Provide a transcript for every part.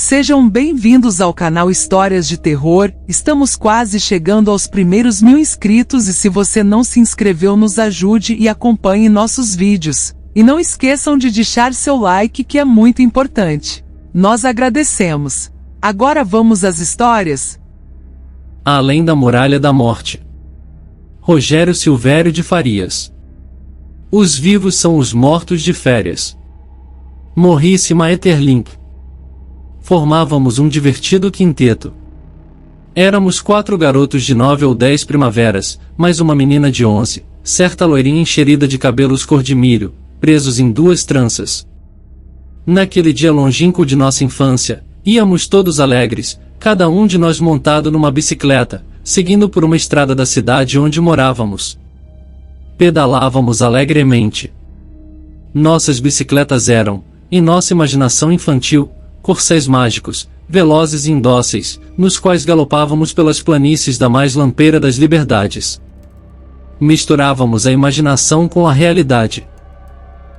Sejam bem-vindos ao canal Histórias de Terror. Estamos quase chegando aos primeiros 1000 inscritos e se você não se inscreveu, nos ajude e acompanhe nossos vídeos. E não esqueçam de deixar seu like, que é muito importante. Nós agradecemos. Agora vamos às histórias. Além da Muralha da Morte. Rogério Silvério de Farias. Os vivos são os mortos de férias. Maurice Maeterlinck. Formávamos um divertido quinteto. Éramos 4 garotos de 9 ou 10 primaveras, mais uma menina de 11, certa loirinha encherida de cabelos cor de milho, presos em 2 tranças. Naquele dia longínquo de nossa infância, íamos todos alegres, cada um de nós montado numa bicicleta, seguindo por uma estrada da cidade onde morávamos. Pedalávamos alegremente. Nossas bicicletas eram, em nossa imaginação infantil, corcéis mágicos, velozes e indóceis, nos quais galopávamos pelas planícies da mais lampeira das liberdades. Misturávamos a imaginação com a realidade.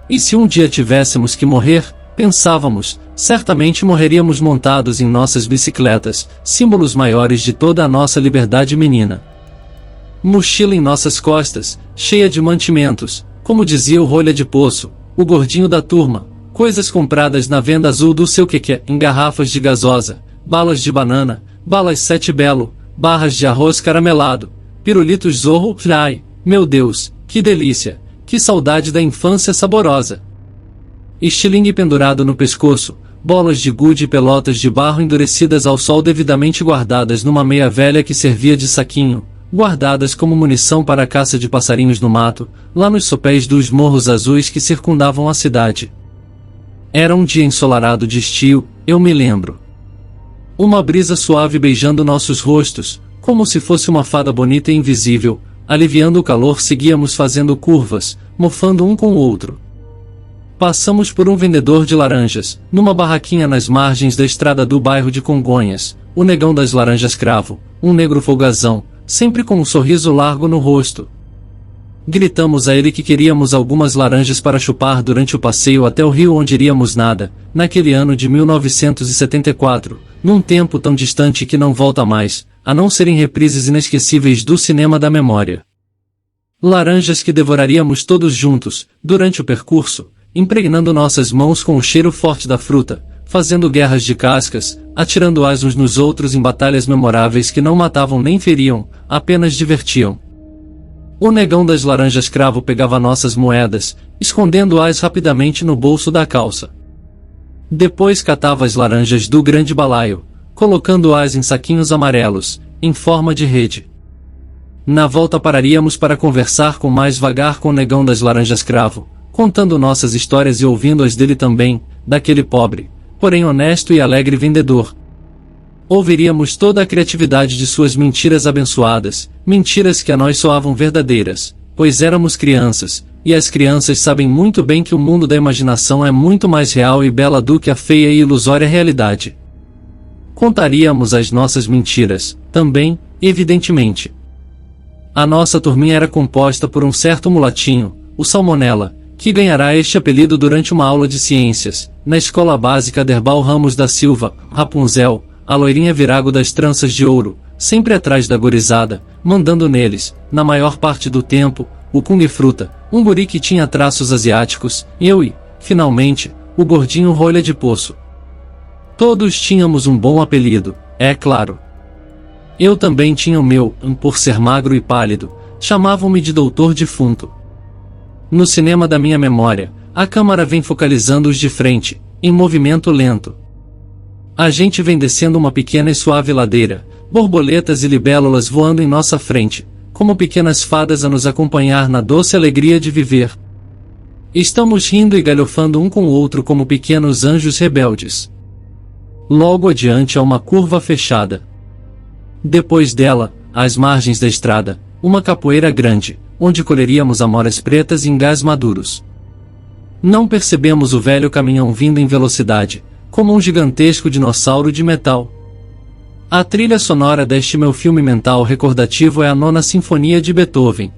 E se um dia tivéssemos que morrer, pensávamos, certamente morreríamos montados em nossas bicicletas, símbolos maiores de toda a nossa liberdade menina. Mochila em nossas costas, cheia de mantimentos, como dizia o rolha de poço, o gordinho da turma, coisas compradas na venda azul do seu quequé, em garrafas de gasosa, balas de banana, balas 7 Belo, barras de arroz caramelado, pirulitos Zorro. Ai, meu Deus, que delícia, que saudade da infância saborosa. Estilingue pendurado no pescoço, bolas de gude e pelotas de barro endurecidas ao sol devidamente guardadas numa meia velha que servia de saquinho, guardadas como munição para a caça de passarinhos no mato, lá nos sopés dos morros azuis que circundavam a cidade. Era um dia ensolarado de estio, eu me lembro. Uma brisa suave beijando nossos rostos, como se fosse uma fada bonita e invisível, aliviando o calor. Seguíamos fazendo curvas, mofando um com o outro. Passamos por um vendedor de laranjas, numa barraquinha nas margens da estrada do bairro de Congonhas, o negão das laranjas cravo, um negro folgazão, sempre com um sorriso largo no rosto. Gritamos a ele que queríamos algumas laranjas para chupar durante o passeio até o rio onde iríamos nada, naquele ano de 1974, num tempo tão distante que não volta mais, a não ser em reprises inesquecíveis do cinema da memória. Laranjas que devoraríamos todos juntos, durante o percurso, impregnando nossas mãos com o cheiro forte da fruta, fazendo guerras de cascas, atirando-as uns nos outros em batalhas memoráveis que não matavam nem feriam, apenas divertiam. O negão das laranjas cravo pegava nossas moedas, escondendo-as rapidamente no bolso da calça. Depois catava as laranjas do grande balaio, colocando-as em saquinhos amarelos, em forma de rede. Na volta pararíamos para conversar com mais vagar com o negão das laranjas cravo, contando nossas histórias e ouvindo-as dele também, daquele pobre, porém honesto e alegre vendedor. Ouviríamos toda a criatividade de suas mentiras abençoadas, mentiras que a nós soavam verdadeiras, pois éramos crianças, e as crianças sabem muito bem que o mundo da imaginação é muito mais real e bela do que a feia e ilusória realidade. Contaríamos as nossas mentiras, também, evidentemente. A nossa turminha era composta por um certo mulatinho, o Salmonella, que ganhará este apelido durante uma aula de ciências, na escola básica Derbal Ramos da Silva, Rapunzel, a loirinha virago das tranças de ouro, sempre atrás da gurizada, mandando neles, na maior parte do tempo, o Kung Fruta, um guri que tinha traços asiáticos, eu e, finalmente, o gordinho rolha de poço. Todos tínhamos um bom apelido, é claro. Eu também tinha o meu, por ser magro e pálido, chamavam-me de Doutor Defunto. No cinema da minha memória, a câmara vem focalizando os de frente, em movimento lento. A gente vem descendo uma pequena e suave ladeira, borboletas e libélulas voando em nossa frente, como pequenas fadas a nos acompanhar na doce alegria de viver. Estamos rindo e galhofando um com o outro como pequenos anjos rebeldes. Logo adiante há uma curva fechada. Depois dela, às margens da estrada, uma capoeira grande, onde colheríamos amoras pretas e engás maduros. Não percebemos o velho caminhão vindo em velocidade, como um gigantesco dinossauro de metal. A trilha sonora deste meu filme mental recordativo é a 9ª Sinfonia de Beethoven.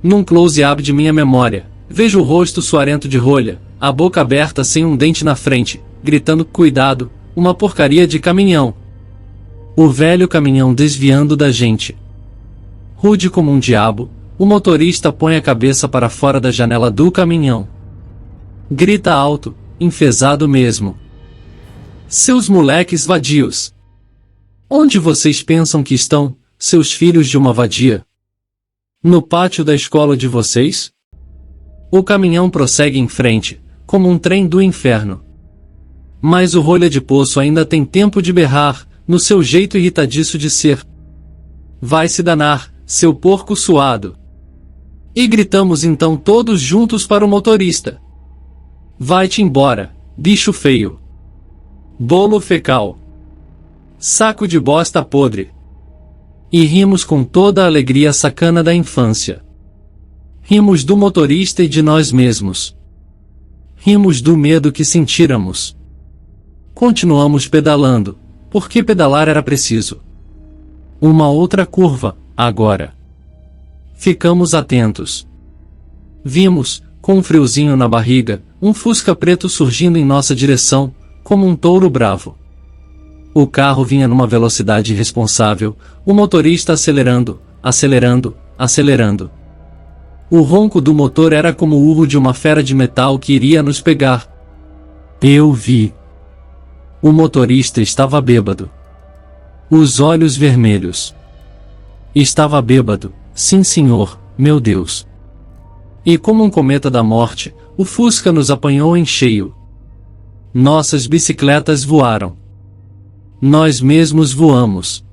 Num close-up de minha memória, vejo o rosto suarento de rolha, a boca aberta sem um dente na frente, gritando: "Cuidado, uma porcaria de caminhão. O velho caminhão desviando da gente. Rude como um diabo, o motorista põe a cabeça para fora da janela do caminhão. Grita alto, enfesado mesmo. Seus moleques vadios! Onde vocês pensam que estão, seus filhos de uma vadia? No pátio da escola de vocês? O caminhão prossegue em frente, como um trem do inferno. Mas o rolha de poço ainda tem tempo de berrar, no seu jeito irritadiço de ser. Vai se danar, seu porco suado! E gritamos então todos juntos para o motorista. Vai-te embora, bicho feio! Bolo fecal! Saco de bosta podre! E rimos com toda a alegria sacana da infância. Rimos do motorista e de nós mesmos. Rimos do medo que sentíramos. Continuamos pedalando, porque pedalar era preciso. Uma outra curva, agora. Ficamos atentos. Vimos, com um friozinho na barriga, um fusca preto surgindo em nossa direção, como um touro bravo. O carro vinha numa velocidade irresponsável, o motorista acelerando, acelerando, acelerando. O ronco do motor era como o urro de uma fera de metal que iria nos pegar. Eu vi. O motorista estava bêbado. Os olhos vermelhos. Estava bêbado, sim senhor, meu Deus. E como um cometa da morte, o Fusca nos apanhou em cheio. Nossas bicicletas voaram. Nós mesmos voamos.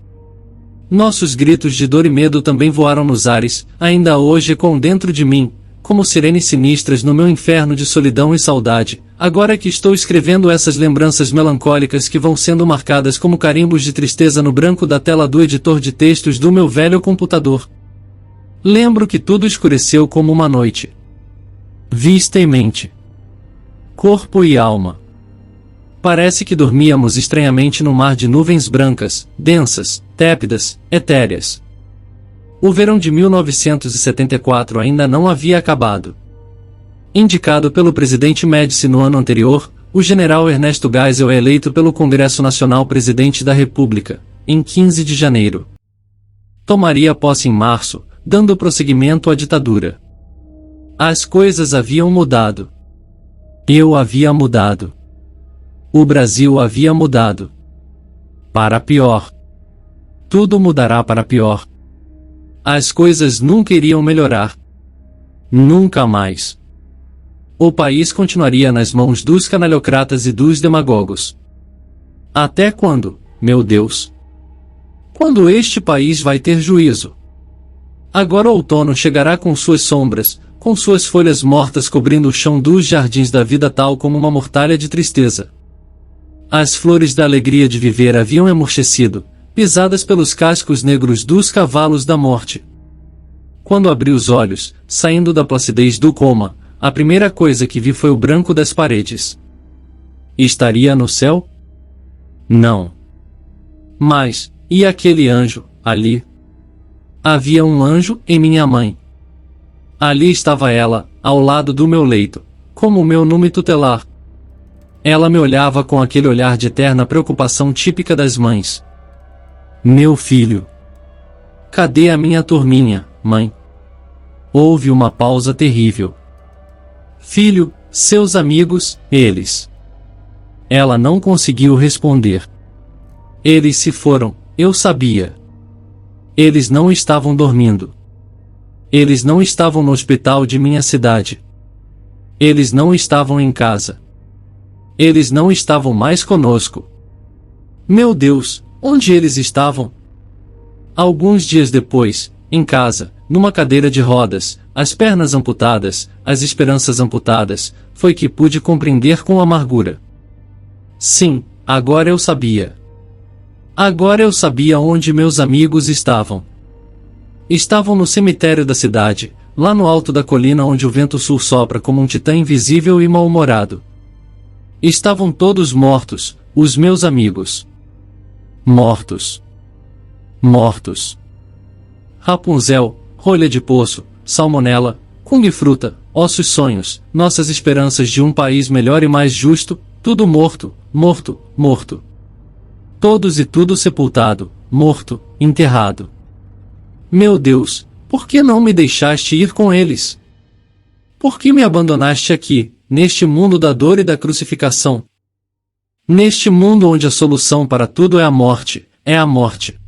Nossos gritos de dor e medo também voaram nos ares, ainda hoje ecoam dentro de mim, como sirenes sinistras no meu inferno de solidão e saudade, agora que estou escrevendo essas lembranças melancólicas que vão sendo marcadas como carimbos de tristeza no branco da tela do editor de textos do meu velho computador. Lembro que tudo escureceu como uma noite. Vista e mente. Corpo e alma. Parece que dormíamos estranhamente no mar de nuvens brancas, densas, tépidas, etéreas. O verão de 1974 ainda não havia acabado. Indicado pelo presidente Médici no ano anterior, o general Ernesto Geisel é eleito pelo Congresso Nacional presidente da República, em 15 de janeiro. Tomaria posse em março, dando prosseguimento à ditadura. As coisas haviam mudado. Eu havia mudado. O Brasil havia mudado. Para pior. Tudo mudará para pior. As coisas nunca iriam melhorar. Nunca mais. O país continuaria nas mãos dos canalhocratas e dos demagogos. Até quando, meu Deus? Quando este país vai ter juízo? Agora o outono chegará com suas sombras, com suas folhas mortas cobrindo o chão dos jardins da vida tal como uma mortalha de tristeza. As flores da alegria de viver haviam emurchecido, pisadas pelos cascos negros dos cavalos da morte. Quando abri os olhos, saindo da placidez do coma, a primeira coisa que vi foi o branco das paredes. Estaria no céu? Não. Mas, e aquele anjo, ali? Havia um anjo em minha mãe. Ali estava ela, ao lado do meu leito, como o meu núme tutelar. Ela me olhava com aquele olhar de eterna preocupação típica das mães. Meu filho. Cadê a minha turminha, mãe? Houve uma pausa terrível. Filho, seus amigos, eles. Ela não conseguiu responder. Eles se foram, eu sabia. Eles não estavam dormindo. Eles não estavam no hospital de minha cidade. Eles não estavam em casa. Eles não estavam mais conosco. Meu Deus, onde eles estavam? Alguns dias depois, em casa, numa cadeira de rodas, as pernas amputadas, as esperanças amputadas, foi que pude compreender com amargura. Sim, agora eu sabia. Agora eu sabia onde meus amigos estavam. Estavam no cemitério da cidade, lá no alto da colina onde o vento sul sopra como um titã invisível e mal-humorado. Estavam todos mortos, os meus amigos. Mortos. Mortos. Rapunzel, rolha de poço, salmonela, kung fruta, ossos sonhos, nossas esperanças de um país melhor e mais justo, tudo morto, morto, morto. Todos e tudo sepultado, morto, enterrado. Meu Deus, por que não me deixaste ir com eles? Por que me abandonaste aqui, neste mundo da dor e da crucificação? Neste mundo onde a solução para tudo é a morte, é a morte.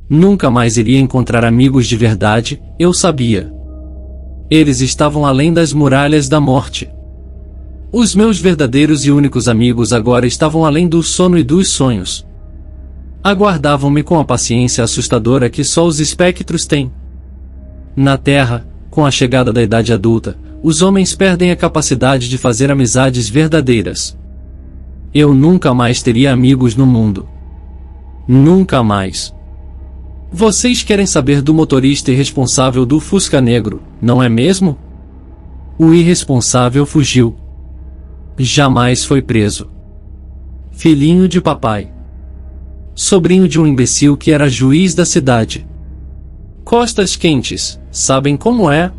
Nunca mais iria encontrar amigos de verdade, eu sabia. Eles estavam além das muralhas da morte. Os meus verdadeiros e únicos amigos agora estavam além do sono e dos sonhos. Aguardavam-me com a paciência assustadora que só os espectros têm. Na Terra, com a chegada da idade adulta, os homens perdem a capacidade de fazer amizades verdadeiras. Eu nunca mais teria amigos no mundo. Nunca mais. Vocês querem saber do motorista irresponsável do Fusca Negro, não é mesmo? O irresponsável fugiu. Jamais foi preso. Filhinho de papai. Sobrinho de um imbecil que era juiz da cidade. Costas quentes, sabem como é?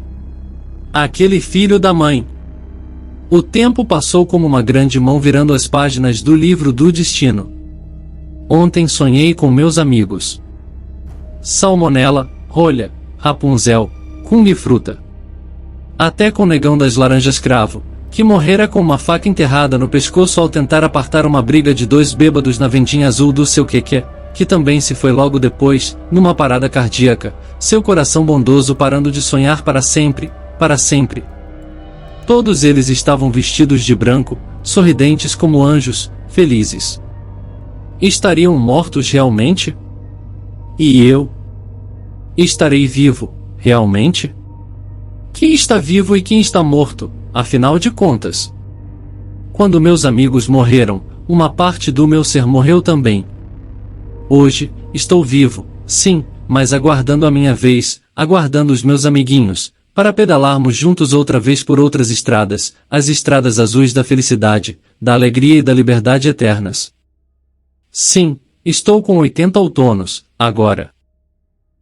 Aquele filho da mãe. O tempo passou como uma grande mão virando as páginas do livro do destino. Ontem sonhei com meus amigos. Salmonela, Rolha, Rapunzel, Kung Fruta. Até com o negão das laranjas cravo, que morrera com uma faca enterrada no pescoço ao tentar apartar uma briga de dois bêbados na vendinha azul do seu queque, que também se foi logo depois, numa parada cardíaca, seu coração bondoso parando de sonhar para sempre, para sempre. Todos eles estavam vestidos de branco, sorridentes como anjos, felizes. Estariam mortos realmente? E eu? Estarei vivo, realmente? Quem está vivo e quem está morto, afinal de contas? Quando meus amigos morreram, uma parte do meu ser morreu também. Hoje, estou vivo, sim, mas aguardando a minha vez, aguardando os meus amiguinhos, para pedalarmos juntos outra vez por outras estradas, as estradas azuis da felicidade, da alegria e da liberdade eternas. Sim, estou com 80 outonos, agora.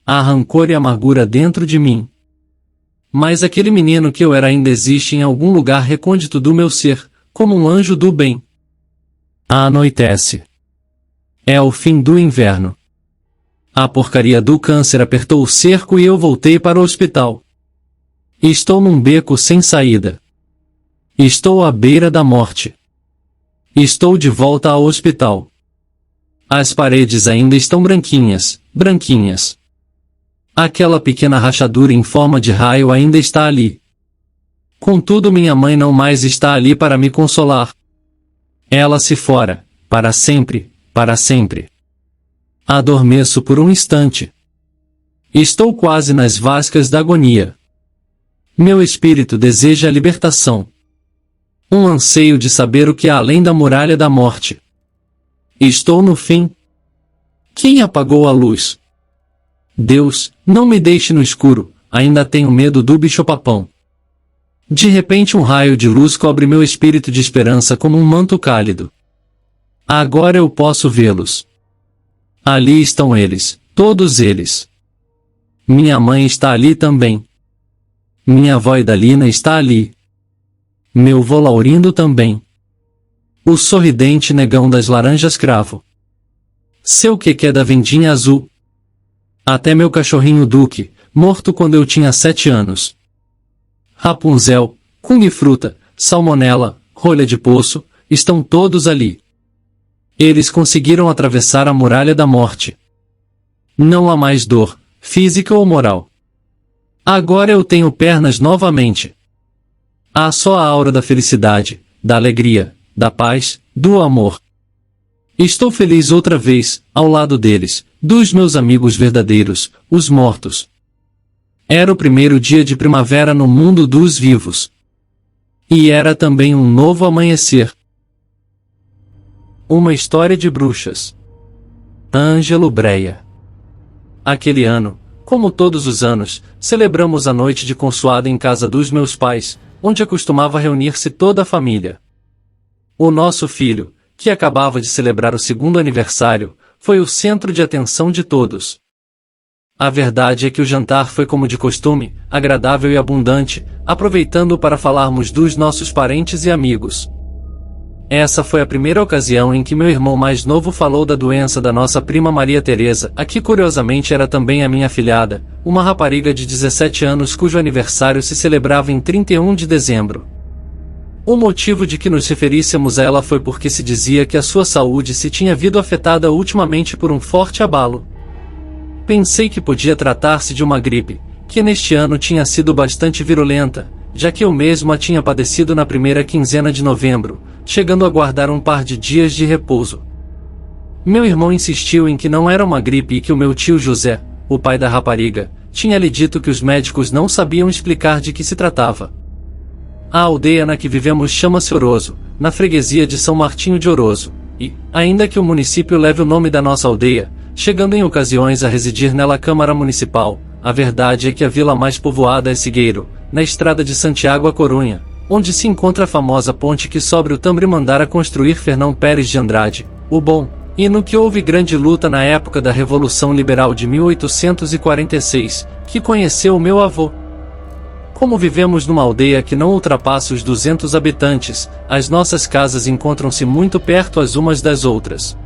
Há rancor e amargura dentro de mim. Mas aquele menino que eu era ainda existe em algum lugar recôndito do meu ser, como um anjo do bem. Anoitece. É o fim do inverno. A porcaria do câncer apertou o cerco e eu voltei para o hospital. Estou num beco sem saída. Estou à beira da morte. Estou de volta ao hospital. As paredes ainda estão branquinhas, branquinhas. Aquela pequena rachadura em forma de raio ainda está ali. Contudo, minha mãe não mais está ali para me consolar. Ela se fora, para sempre, para sempre. Adormeço por um instante. Estou quase nas vascas da agonia. Meu espírito deseja a libertação. Um anseio de saber o que há além da muralha da morte. Estou no fim. Quem apagou a luz? Deus, não me deixe no escuro, ainda tenho medo do bicho-papão. De repente um raio de luz cobre meu espírito de esperança como um manto cálido. Agora eu posso vê-los. Ali estão eles, todos eles. Minha mãe está ali também. Minha avó Idalina está ali. Meu vô Laurindo também. O sorridente negão das laranjas cravo. Seu queque da vendinha azul. Até meu cachorrinho Duque, morto quando eu tinha 7 anos. Rapunzel, Kung Fruta, Salmonela, Rolha de Poço, estão todos ali. Eles conseguiram atravessar a muralha da morte. Não há mais dor, física ou moral. Agora eu tenho pernas novamente. Há só a aura da felicidade, da alegria, da paz, do amor. Estou feliz outra vez, ao lado deles, dos meus amigos verdadeiros, os mortos. Era o primeiro dia de primavera no mundo dos vivos. E era também um novo amanhecer. Uma história de bruxas. Ângelo Breia. Aquele ano, como todos os anos, celebramos a noite de consoada em casa dos meus pais, onde acostumava reunir-se toda a família. O nosso filho, que acabava de celebrar o 2º aniversário, foi o centro de atenção de todos. A verdade é que o jantar foi como de costume, agradável e abundante, aproveitando para falarmos dos nossos parentes e amigos. Essa foi a primeira ocasião em que meu irmão mais novo falou da doença da nossa prima Maria Teresa, a que curiosamente era também a minha afilhada, uma rapariga de 17 anos cujo aniversário se celebrava em 31 de dezembro. O motivo de que nos referíssemos a ela foi porque se dizia que a sua saúde se tinha visto afetada ultimamente por um forte abalo. Pensei que podia tratar-se de uma gripe, que neste ano tinha sido bastante virulenta, já que eu mesmo a tinha padecido na primeira quinzena de novembro, chegando a guardar um par de dias de repouso. Meu irmão insistiu em que não era uma gripe e que o meu tio José, o pai da rapariga, tinha lhe dito que os médicos não sabiam explicar de que se tratava. A aldeia na que vivemos chama-se Oroso, na freguesia de São Martinho de Oroso, e, ainda que o município leve o nome da nossa aldeia, chegando em ocasiões a residir nela a Câmara Municipal, a verdade é que a vila mais povoada é Sigueiro, na estrada de Santiago a Corunha, onde se encontra a famosa ponte que sobre o Tambre mandara construir Fernão Pérez de Andrade, o Bom, e no que houve grande luta na época da Revolução Liberal de 1846, que conheceu o meu avô. Como vivemos numa aldeia que não ultrapassa os 200 habitantes, as nossas casas encontram-se muito perto as umas das outras.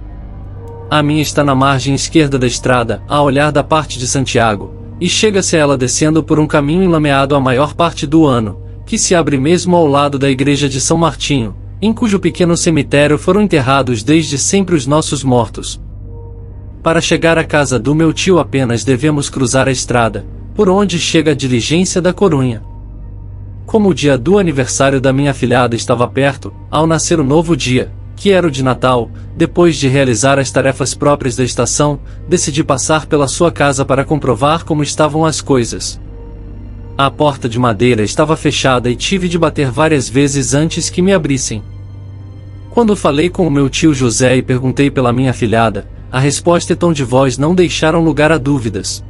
A minha está na margem esquerda da estrada, a olhar da parte de Santiago, e chega-se a ela descendo por um caminho enlameado a maior parte do ano, que se abre mesmo ao lado da igreja de São Martinho, em cujo pequeno cemitério foram enterrados desde sempre os nossos mortos. Para chegar à casa do meu tio apenas devemos cruzar a estrada, por onde chega a diligência da Corunha. Como o dia do aniversário da minha afilhada estava perto, ao nascer o novo dia, que era o de Natal, depois de realizar as tarefas próprias da estação, decidi passar pela sua casa para comprovar como estavam as coisas. A porta de madeira estava fechada e tive de bater várias vezes antes que me abrissem. Quando falei com o meu tio José e perguntei pela minha afilhada, a resposta e tom de voz não deixaram lugar a dúvidas.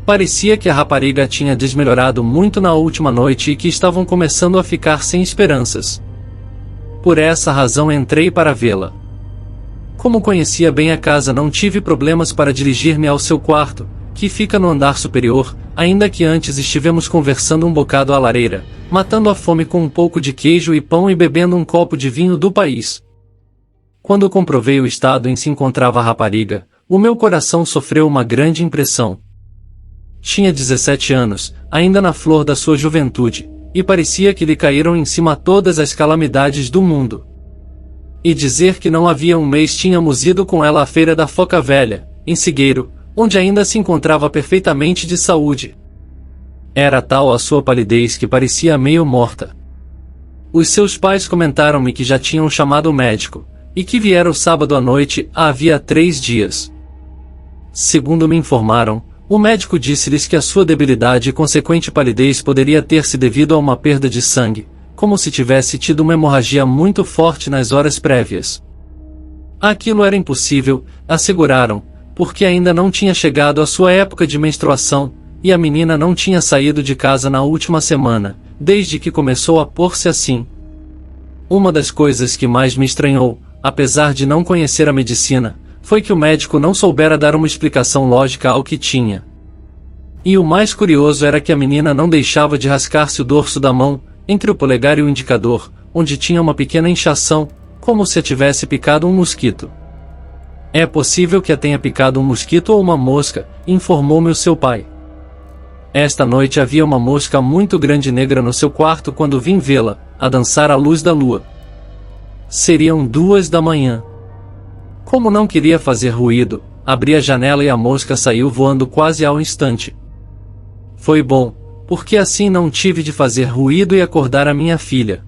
Parecia que a rapariga tinha desmelhorado muito na última noite e que estavam começando a ficar sem esperanças. Por essa razão entrei para vê-la. Como conhecia bem a casa, não tive problemas para dirigir-me ao seu quarto, que fica no andar superior, ainda que antes estivemos conversando um bocado à lareira, matando a fome com um pouco de queijo e pão e bebendo um copo de vinho do país. Quando comprovei o estado em que se encontrava a rapariga, o meu coração sofreu uma grande impressão. Tinha 17 anos, ainda na flor da sua juventude, e parecia que lhe caíram em cima todas as calamidades do mundo. E dizer que não havia um mês tínhamos ido com ela à feira da Foca Velha, em Sigueiro, onde ainda se encontrava perfeitamente de saúde. Era tal a sua palidez que parecia meio morta. Os seus pais comentaram-me que já tinham chamado o médico, e que vieram sábado à noite, havia 3 dias. Segundo me informaram, o médico disse-lhes que a sua debilidade e consequente palidez poderia ter-se devido a uma perda de sangue, como se tivesse tido uma hemorragia muito forte nas horas prévias. Aquilo era impossível, asseguraram, porque ainda não tinha chegado a sua época de menstruação, e a menina não tinha saído de casa na última semana, desde que começou a pôr-se assim. Uma das coisas que mais me estranhou, apesar de não conhecer a medicina, foi que o médico não soubera dar uma explicação lógica ao que tinha. E o mais curioso era que a menina não deixava de rascar-se o dorso da mão, entre o polegar e o indicador, onde tinha uma pequena inchação, como se a tivesse picado um mosquito. É possível que a tenha picado um mosquito ou uma mosca, informou-me o seu pai. Esta noite havia uma mosca muito grande negra no seu quarto quando vim vê-la, a dançar à luz da lua. Seriam 2 da manhã. Como não queria fazer ruído, abri a janela e a mosca saiu voando quase ao instante. Foi bom, porque assim não tive de fazer ruído e acordar a minha filha.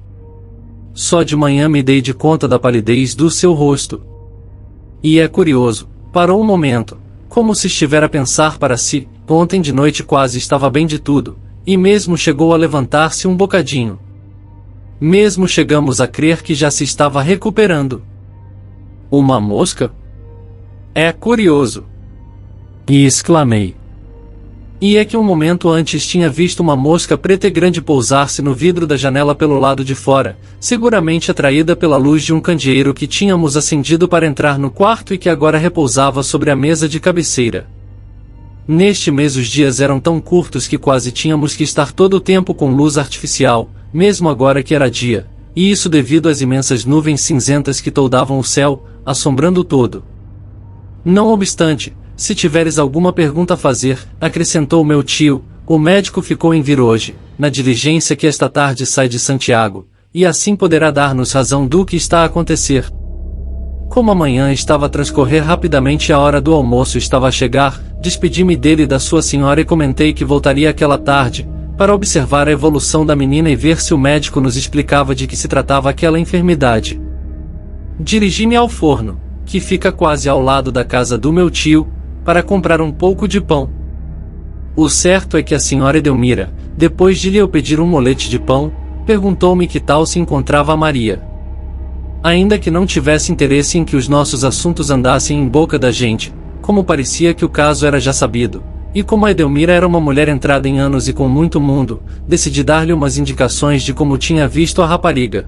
Só de manhã me dei de conta da palidez do seu rosto. E é curioso, parou um momento, como se estivera a pensar para si, ontem de noite quase estava bem de tudo, e mesmo chegou a levantar-se um bocadinho. Mesmo chegamos a crer que já se estava recuperando. Uma mosca? É curioso! E exclamei. E é que um momento antes tinha visto uma mosca preta e grande pousar-se no vidro da janela pelo lado de fora, seguramente atraída pela luz de um candeeiro que tínhamos acendido para entrar no quarto e que agora repousava sobre a mesa de cabeceira. Neste mês os dias eram tão curtos que quase tínhamos que estar todo o tempo com luz artificial, mesmo agora que era dia, e isso devido às imensas nuvens cinzentas que toldavam o céu, assombrando o todo. Não obstante, se tiveres alguma pergunta a fazer, acrescentou meu tio, o médico ficou em vir hoje, na diligência que esta tarde sai de Santiago, e assim poderá dar-nos razão do que está a acontecer. Como amanhã estava a transcorrer rapidamente e a hora do almoço estava a chegar, despedi-me dele e da sua senhora e comentei que voltaria aquela tarde, para observar a evolução da menina e ver se o médico nos explicava de que se tratava aquela enfermidade. Dirigi-me ao forno, que fica quase ao lado da casa do meu tio, para comprar um pouco de pão. O certo é que a senhora Edelmira, depois de lhe eu pedir um molete de pão, perguntou-me que tal se encontrava a Maria. Ainda que não tivesse interesse em que os nossos assuntos andassem em boca da gente, como parecia que o caso era já sabido, e como a Edelmira era uma mulher entrada em anos e com muito mundo, decidi dar-lhe umas indicações de como tinha visto a rapariga.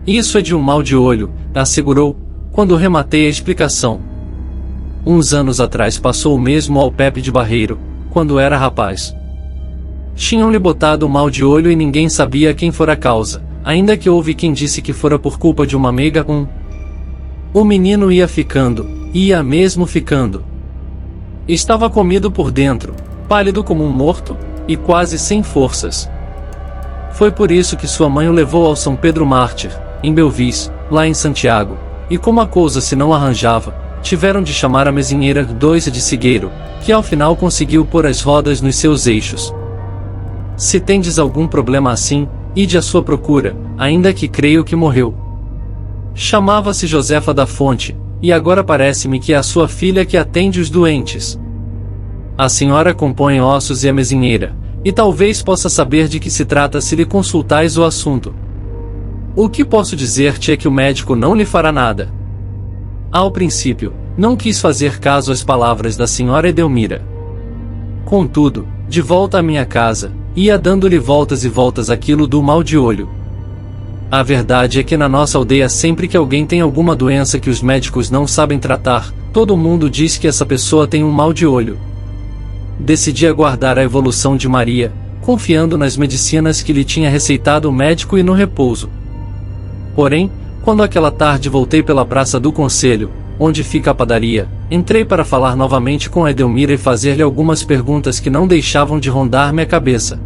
Isso é de um mal de olho, assegurou, quando rematei a explicação. Uns anos atrás passou o mesmo ao Pepe de Barreiro, quando era rapaz. Tinham-lhe botado o mal de olho e ninguém sabia quem fora a causa, ainda que houve quem disse que fora por culpa de uma meiga. O menino ia ficando, ia mesmo ficando. Estava comido por dentro, pálido como um morto, e quase sem forças. Foi por isso que sua mãe o levou ao São Pedro Mártir, em Belvis, lá em Santiago, e como a coisa se não arranjava, tiveram de chamar a mesinheira Doisa de Sigueiro, que ao final conseguiu pôr as rodas nos seus eixos. Se tendes algum problema assim, ide à sua procura, ainda que creio que morreu. Chamava-se Josefa da Fonte, e agora parece-me que é a sua filha que atende os doentes. A senhora compõe ossos e a mesinheira, e talvez possa saber de que se trata se lhe consultais o assunto. O que posso dizer-te é que o médico não lhe fará nada. Ao princípio, não quis fazer caso às palavras da senhora Edelmira. Contudo, de volta à minha casa, ia dando-lhe voltas e voltas aquilo do mal de olho. A verdade é que na nossa aldeia sempre que alguém tem alguma doença que os médicos não sabem tratar, todo mundo diz que essa pessoa tem um mal de olho. Decidi aguardar a evolução de Maria, confiando nas medicinas que lhe tinha receitado o médico e no repouso. Porém, quando aquela tarde voltei pela Praça do Conselho, onde fica a padaria, entrei para falar novamente com a Edelmira e fazer-lhe algumas perguntas que não deixavam de rondar minha cabeça.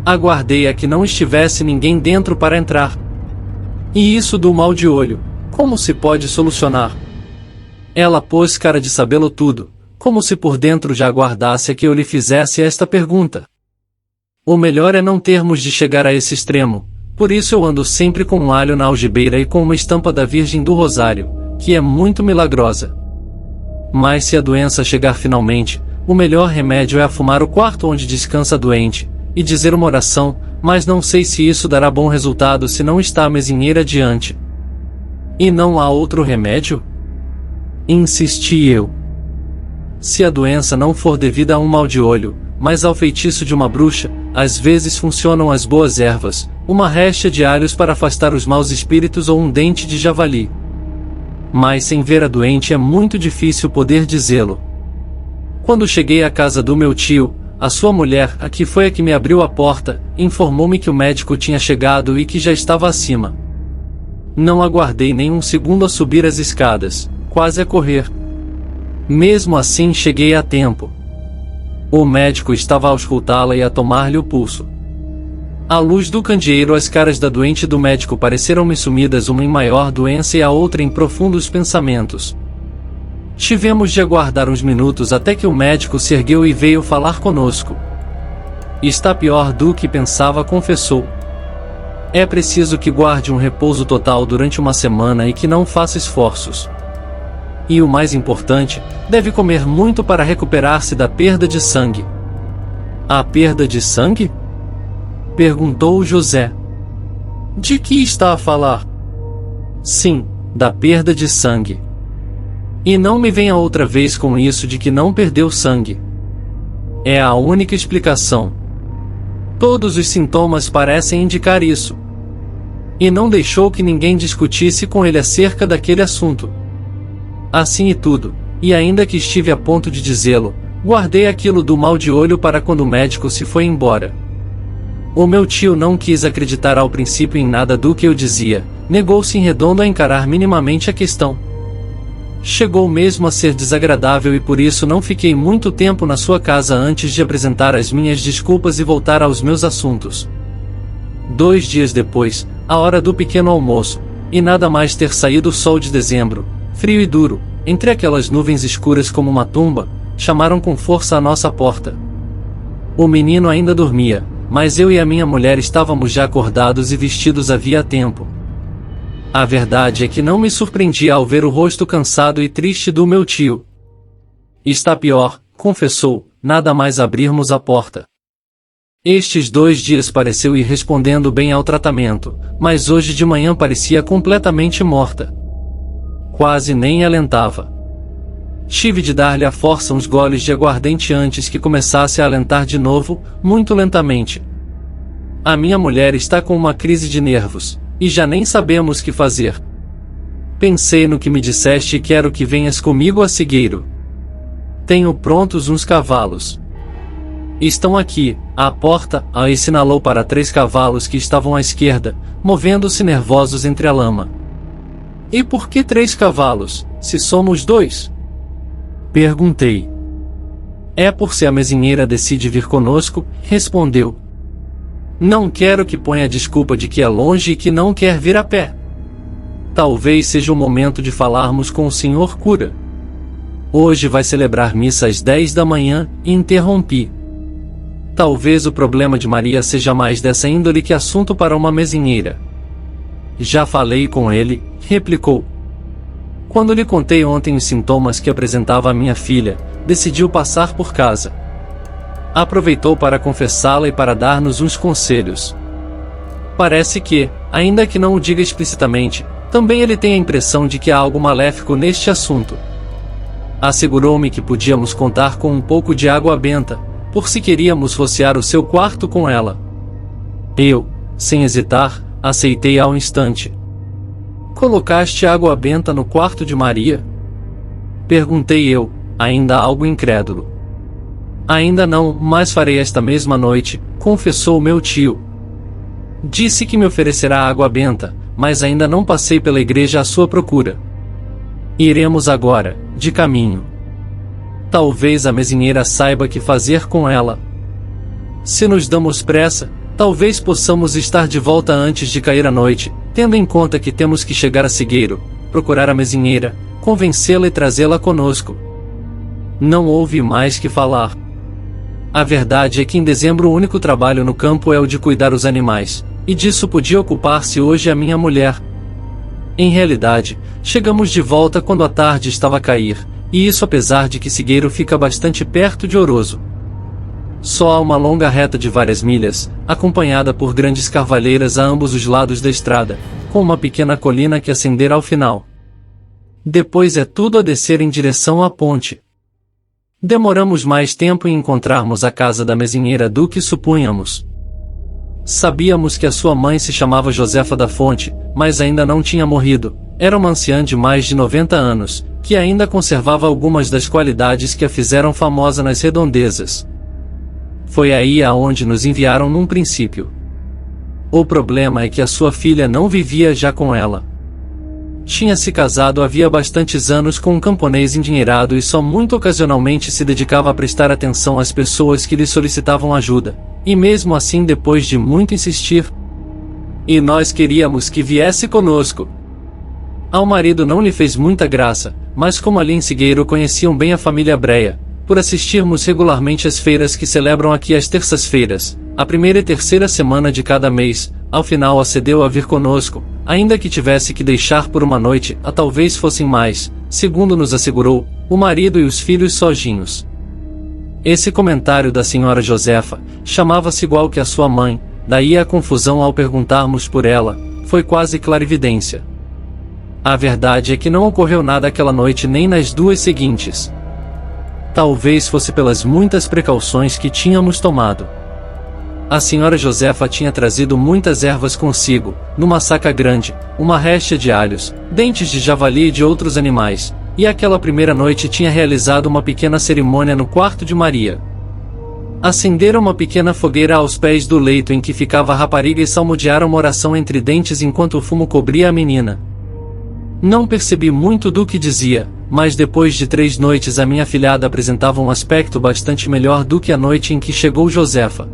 Aguardei a que não estivesse ninguém dentro para entrar. E isso do mal de olho, como se pode solucionar? Ela pôs cara de sabê-lo tudo, como se por dentro já aguardasse a que eu lhe fizesse esta pergunta. O melhor é não termos de chegar a esse extremo, por isso eu ando sempre com um alho na algibeira e com uma estampa da Virgem do Rosário, que é muito milagrosa. Mas se a doença chegar finalmente, o melhor remédio é afumar o quarto onde descansa a doente, e dizer uma oração, mas não sei se isso dará bom resultado se não está a mesinheira diante. E não há outro remédio? Insisti eu. Se a doença não for devida a um mal de olho, mas ao feitiço de uma bruxa, às vezes funcionam as boas ervas, uma réstea de alhos para afastar os maus espíritos ou um dente de javali. Mas sem ver a doente é muito difícil poder dizê-lo. Quando cheguei à casa do meu tio, a sua mulher, a que foi a que me abriu a porta, informou-me que o médico tinha chegado e que já estava acima. Não aguardei nem um segundo a subir as escadas, quase a correr. Mesmo assim cheguei a tempo. O médico estava a auscultá-la e a tomar-lhe o pulso. À luz do candeeiro as caras da doente e do médico pareceram-me sumidas, uma em maior doença e a outra em profundos pensamentos. Tivemos de aguardar uns minutos até que o médico se ergueu e veio falar conosco. Está pior do que pensava, confessou. É preciso que guarde um repouso total durante uma semana e que não faça esforços. E o mais importante, deve comer muito para recuperar-se da perda de sangue. A perda de sangue? Perguntou José. De que está a falar? Sim, da perda de sangue. E não me venha outra vez com isso de que não perdeu sangue. É a única explicação. Todos os sintomas parecem indicar isso. E não deixou que ninguém discutisse com ele acerca daquele assunto. Assim e tudo, e ainda que estive a ponto de dizê-lo, guardei aquilo do mal de olho para quando o médico se foi embora. O meu tio não quis acreditar ao princípio em nada do que eu dizia, negou-se em redondo a encarar minimamente a questão. Chegou mesmo a ser desagradável e por isso não fiquei muito tempo na sua casa antes de apresentar as minhas desculpas e voltar aos meus assuntos. 2 dias depois, a hora do pequeno almoço, e nada mais ter saído o sol de dezembro, frio e duro, entre aquelas nuvens escuras como uma tumba, chamaram com força à nossa porta. O menino ainda dormia, mas eu e a minha mulher estávamos já acordados e vestidos havia tempo. A verdade é que não me surpreendi ao ver o rosto cansado e triste do meu tio. Está pior, confessou, nada mais abrirmos a porta. Estes 2 dias pareceu ir respondendo bem ao tratamento, mas hoje de manhã parecia completamente morta. Quase nem alentava. Tive de dar-lhe à força uns goles de aguardente antes que começasse a alentar de novo, muito lentamente. A minha mulher está com uma crise de nervos, e já nem sabemos que fazer. Pensei no que me disseste e quero que venhas comigo a Cigueiro. Tenho prontos uns cavalos. Estão aqui, à porta, e sinalou para 3 cavalos que estavam à esquerda, movendo-se nervosos entre a lama. E por que 3 cavalos, se somos 2? Perguntei. É por se a mesinheira decide vir conosco, respondeu. Não quero que ponha a desculpa de que é longe e que não quer vir a pé. Talvez seja o momento de falarmos com o senhor cura. Hoje vai celebrar missa às 10 da manhã, e interrompi. Talvez o problema de Maria seja mais dessa índole que assunto para uma mesinheira. Já falei com ele, replicou. Quando lhe contei ontem os sintomas que apresentava a minha filha, decidiu passar por casa. Aproveitou para confessá-la e para dar-nos uns conselhos. Parece que, ainda que não o diga explicitamente, também ele tem a impressão de que há algo maléfico neste assunto. Assegurou-me que podíamos contar com um pouco de água benta, por se queríamos rociar o seu quarto com ela. Eu, sem hesitar, aceitei ao instante. Colocaste água benta no quarto de Maria? Perguntei eu, ainda algo incrédulo. Ainda não, mas farei esta mesma noite, confessou meu tio. Disse que me oferecerá água benta, mas ainda não passei pela igreja à sua procura. Iremos agora, de caminho. Talvez a mesinheira saiba que fazer com ela. Se nos damos pressa, talvez possamos estar de volta antes de cair a noite, tendo em conta que temos que chegar a Cigueiro, procurar a mesinheira, convencê-la e trazê-la conosco. Não houve mais que falar. A verdade é que em dezembro o único trabalho no campo é o de cuidar os animais, e disso podia ocupar-se hoje a minha mulher. Em realidade, chegamos de volta quando a tarde estava a cair, e isso apesar de que Cigueiro fica bastante perto de Ouroso. Só há uma longa reta de várias milhas, acompanhada por grandes carvalheiras a ambos os lados da estrada, com uma pequena colina que ascender ao final. Depois é tudo a descer em direção à ponte. Demoramos mais tempo em encontrarmos a casa da mesinheira do que supunhamos. Sabíamos que a sua mãe se chamava Josefa da Fonte, mas ainda não tinha morrido. Era uma anciã de mais de 90 anos, que ainda conservava algumas das qualidades que a fizeram famosa nas redondezas. Foi aí aonde nos enviaram num princípio. O problema é que a sua filha não vivia já com ela. Tinha se casado havia bastantes anos com um camponês endinheirado e só muito ocasionalmente se dedicava a prestar atenção às pessoas que lhe solicitavam ajuda, e mesmo assim depois de muito insistir. E nós queríamos que viesse conosco. Ao marido não lhe fez muita graça, mas como ali em Cigueiro conheciam bem a família Breia, por assistirmos regularmente às feiras que celebram aqui às terças-feiras, a primeira e terceira semana de cada mês, ao final acedeu a vir conosco, ainda que tivesse que deixar por uma noite, a talvez fossem mais, segundo nos assegurou, o marido e os filhos sozinhos. Esse comentário da senhora Josefa, chamava-se igual que a sua mãe, daí a confusão ao perguntarmos por ela, foi quase clarividência. A verdade é que não ocorreu nada aquela noite nem nas 2 seguintes. Talvez fosse pelas muitas precauções que tínhamos tomado. A senhora Josefa tinha trazido muitas ervas consigo, numa saca grande, uma réstea de alhos, dentes de javali e de outros animais, e aquela primeira noite tinha realizado uma pequena cerimônia no quarto de Maria. Acenderam uma pequena fogueira aos pés do leito em que ficava a rapariga e salmodiaram uma oração entre dentes enquanto o fumo cobria a menina. Não percebi muito do que dizia, mas depois de 3 noites a minha afilhada apresentava um aspecto bastante melhor do que a noite em que chegou Josefa.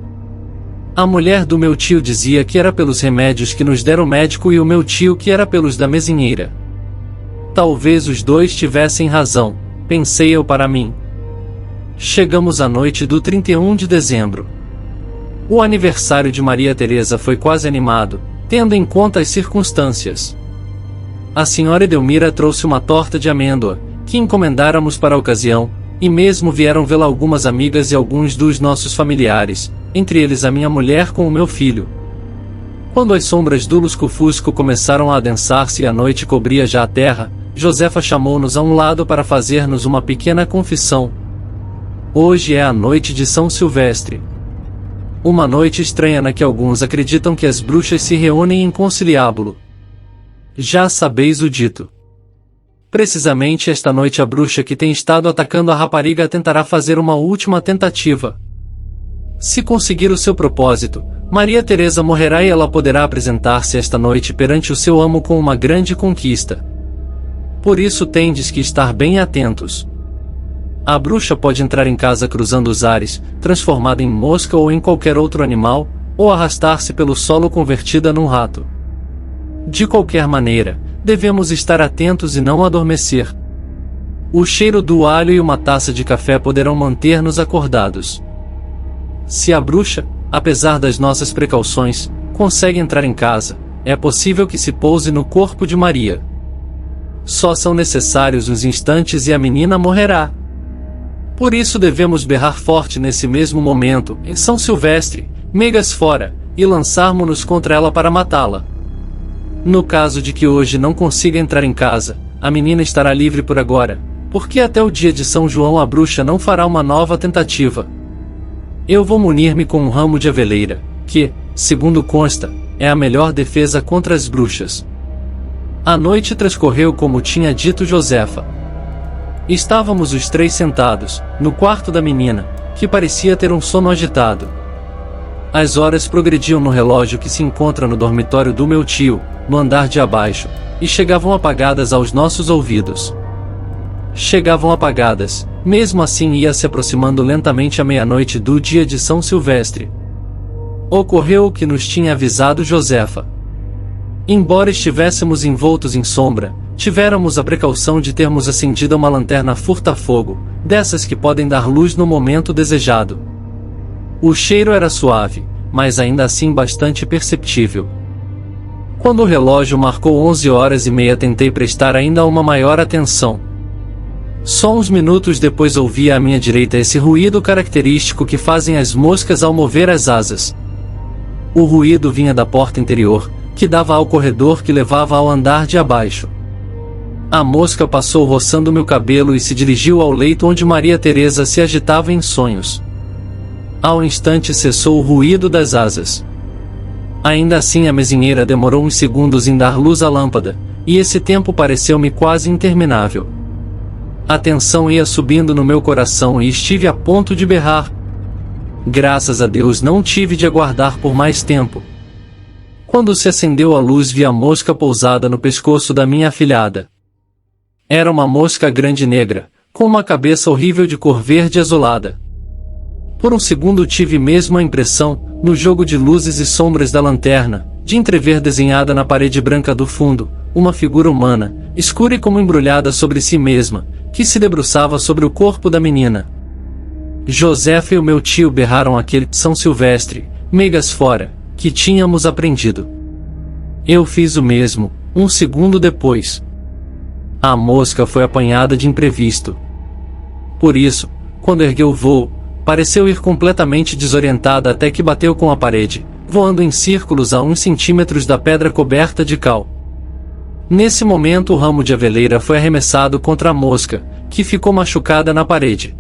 A mulher do meu tio dizia que era pelos remédios que nos dera o médico e o meu tio que era pelos da mesinheira. Talvez os dois tivessem razão, pensei eu para mim. Chegamos à noite do 31 de dezembro. O aniversário de Maria Teresa foi quase animado, tendo em conta as circunstâncias. A senhora Edelmira trouxe uma torta de amêndoa, que encomendáramos para a ocasião, e mesmo vieram vê-la algumas amigas e alguns dos nossos familiares, entre eles a minha mulher com o meu filho. Quando as sombras do lusco-fusco começaram a adensar-se e a noite cobria já a terra, Josefa chamou-nos a um lado para fazer-nos uma pequena confissão. Hoje é a noite de São Silvestre. Uma noite estranha na que alguns acreditam que as bruxas se reúnem em conciliábulo. Já sabeis o dito. Precisamente esta noite a bruxa que tem estado atacando a rapariga tentará fazer uma última tentativa. Se conseguir o seu propósito, Maria Teresa morrerá e ela poderá apresentar-se esta noite perante o seu amo com uma grande conquista. Por isso tendes que estar bem atentos. A bruxa pode entrar em casa cruzando os ares, transformada em mosca ou em qualquer outro animal, ou arrastar-se pelo solo convertida num rato. De qualquer maneira, devemos estar atentos e não adormecer. O cheiro do alho e uma taça de café poderão manter-nos acordados. Se a bruxa, apesar das nossas precauções, consegue entrar em casa, é possível que se pouse no corpo de Maria. Só são necessários uns instantes e a menina morrerá. Por isso devemos berrar forte nesse mesmo momento, em São Silvestre, meigas fora, e lançarmos-nos contra ela para matá-la. No caso de que hoje não consiga entrar em casa, a menina estará livre por agora, porque até o dia de São João a bruxa não fará uma nova tentativa. Eu vou munir-me com um ramo de aveleira, que, segundo consta, é a melhor defesa contra as bruxas. A noite transcorreu como tinha dito Josefa. Estávamos os 3 sentados, no quarto da menina, que parecia ter um sono agitado. As horas progrediam no relógio que se encontra no dormitório do meu tio, no andar de abaixo, e chegavam apagadas aos nossos ouvidos. Chegavam apagadas, mesmo assim ia se aproximando lentamente a meia-noite do dia de São Silvestre. Ocorreu o que nos tinha avisado Josefa. Embora estivéssemos envoltos em sombra, tivéramos a precaução de termos acendido uma lanterna furta-fogo, dessas que podem dar luz no momento desejado. O cheiro era suave, mas ainda assim bastante perceptível. Quando o relógio marcou 11h30 tentei prestar ainda uma maior atenção. Só uns minutos depois ouvi à minha direita esse ruído característico que fazem as moscas ao mover as asas. O ruído vinha da porta interior, que dava ao corredor que levava ao andar de abaixo. A mosca passou roçando meu cabelo e se dirigiu ao leito onde Maria Teresa se agitava em sonhos. Ao instante cessou o ruído das asas. Ainda assim a mesinheira demorou uns segundos em dar luz à lâmpada, e esse tempo pareceu-me quase interminável. A tensão ia subindo no meu coração e estive a ponto de berrar. Graças a Deus não tive de aguardar por mais tempo. Quando se acendeu a luz vi a mosca pousada no pescoço da minha afilhada. Era uma mosca grande e negra, com uma cabeça horrível de cor verde azulada. Por um segundo tive mesmo a impressão, no jogo de luzes e sombras da lanterna, de entrever desenhada na parede branca do fundo, uma figura humana, escura e como embrulhada sobre si mesma, que se debruçava sobre o corpo da menina. Josefa e o meu tio berraram aquele São Silvestre, meigas fora, que tínhamos aprendido. Eu fiz o mesmo, um segundo depois. A mosca foi apanhada de imprevisto. Por isso, quando ergueu o voo, pareceu ir completamente desorientada até que bateu com a parede, voando em círculos a uns centímetros da pedra coberta de cal. Nesse momento o ramo de aveleira foi arremessado contra a mosca, que ficou machucada na parede.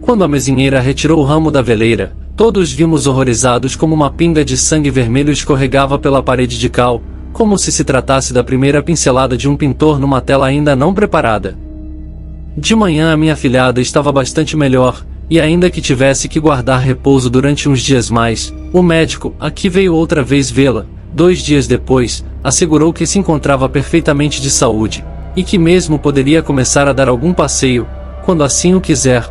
Quando a mesinheira retirou o ramo da aveleira, todos vimos horrorizados como uma pinga de sangue vermelho escorregava pela parede de cal, como se tratasse da primeira pincelada de um pintor numa tela ainda não preparada. De manhã a minha afilhada estava bastante melhor, e ainda que tivesse que guardar repouso durante uns dias mais, o médico, a que veio outra vez vê-la, 2 dias depois, assegurou que se encontrava perfeitamente de saúde, e que mesmo poderia começar a dar algum passeio, quando assim o quiser.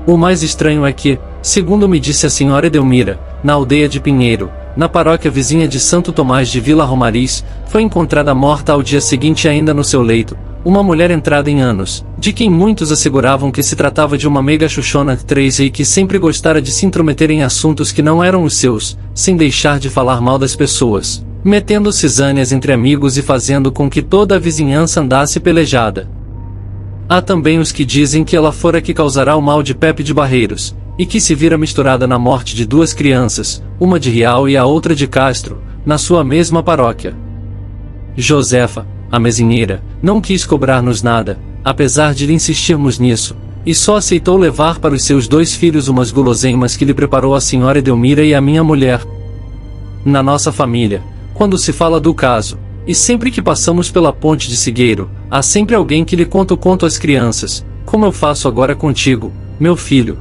O mais estranho é que, segundo me disse a senhora Edelmira, na aldeia de Pinheiro, na paróquia vizinha de Santo Tomás de Vila Romariz, foi encontrada morta ao dia seguinte ainda no seu leito, uma mulher entrada em anos, de quem muitos asseguravam que se tratava de uma meiga chuchona Tracy e que sempre gostara de se intrometer em assuntos que não eram os seus, sem deixar de falar mal das pessoas, metendo cisâneas entre amigos e fazendo com que toda a vizinhança andasse pelejada. Há também os que dizem que ela fora que causará o mal de Pepe de Barreiros, e que se vira misturada na morte de 2 crianças, uma de Rial e a outra de Castro, na sua mesma paróquia. Josefa, a mesinheira, não quis cobrar-nos nada, apesar de lhe insistirmos nisso, e só aceitou levar para os seus 2 filhos umas guloseimas que lhe preparou a senhora Edelmira e a minha mulher. Na nossa família, quando se fala do caso, e sempre que passamos pela ponte de Sigueiro, há sempre alguém que lhe conta o conto às crianças, como eu faço agora contigo, meu filho.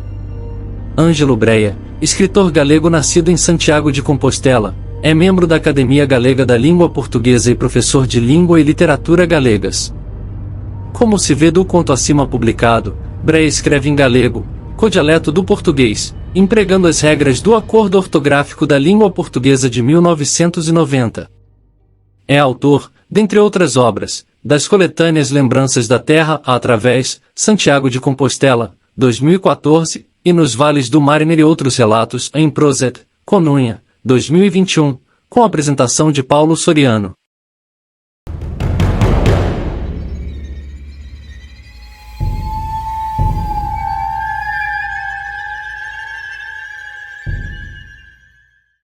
Ângelo Breia, escritor galego nascido em Santiago de Compostela, é membro da Academia Galega da Língua Portuguesa e professor de Língua e Literatura Galegas. Como se vê do conto acima publicado, Breia escreve em galego, codialeto do português, empregando as regras do Acordo Ortográfico da Língua Portuguesa de 1990. É autor, dentre outras obras, das coletâneas Lembranças da Terra através, Santiago de Compostela, 2014, e Nos Vales do Mariner e outros relatos em Proset, Conunha, 2021, com a apresentação de Paulo Soriano.